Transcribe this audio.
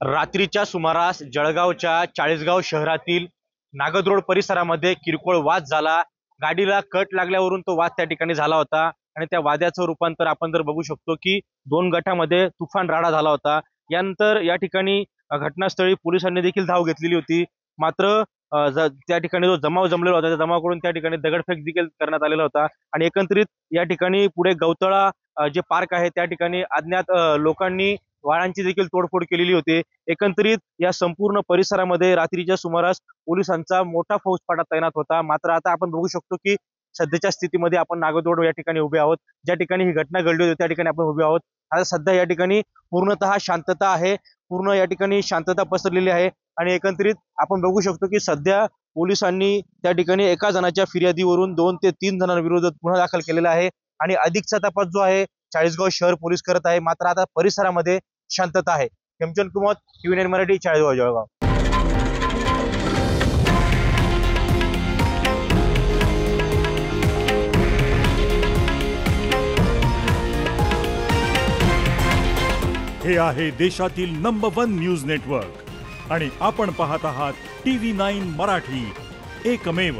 रात्रीच्या सुमारास जळगावच्या चाळीसगाव शहरातील नागद रोड परिसरामध्ये किरकोळ वाद झाला। गाडीला कट लागल्यावरून तो वाद त्या ठिकाणी झाला होता आणि त्या वादाचं रूपांतर आपण जर बघू शकतो की दोन गटामध्ये तुफान राडा झाला होता। यानंतर या ठिकाणी घटनास्थळी पोलिसांनी देखील धाव घेतलेली होती। मात्र त्या ठिकाणी जो जमाव जमलेला होता त्या जमावाकडून त्या ठिकाणी दगडफेक देखील करण्यात आलेला होता आणि एकंदरीत या ठिकाणी पुढे गवतळा जे पार्क आहे त्या ठिकाणी अज्ञात लोकांनी वाळांची देखील तोडफोड केलेली होती। एकंदरीत या संपूर्ण परिसरामध्ये रात्रीच्या सुमारास पोलिसांचा मोठा फौजफाटा तैनात होता। मात्र आता आपण बघू शकतो की सध्याच्या स्थितीमध्ये आपण नागदरोड या ठिकाणी उभे आहोत, ज्या ठिकाणी ही घटना घडली होती त्या ठिकाणी आपण उभे आहोत। आता सध्या या ठिकाणी पूर्णतः शांतता आहे, पूर्ण या ठिकाणी शांतता पसरलेली आहे आणि एकंदरीत आपण बघू शकतो की सध्या पोलिसांनी त्या ठिकाणी एका जणाच्या फिर्यादीवरून 2 ते 3 जणांविरोधात गुन्हा दाखल केलेला आहे आणि अधिकचा तपास जो आहे चाळीसगाव शहर पोलीस करत आहे। मात्र आता परिसरामध्ये शांतता आहे। हेमचंद कुमार, TV9 मराठी, चाळीसगाव, जळगाव। हे आहे देशातील नंबर 1 न्यूज नेटवर्क आणि आपण पाहत आहात TV9 मराठी, एकमेव।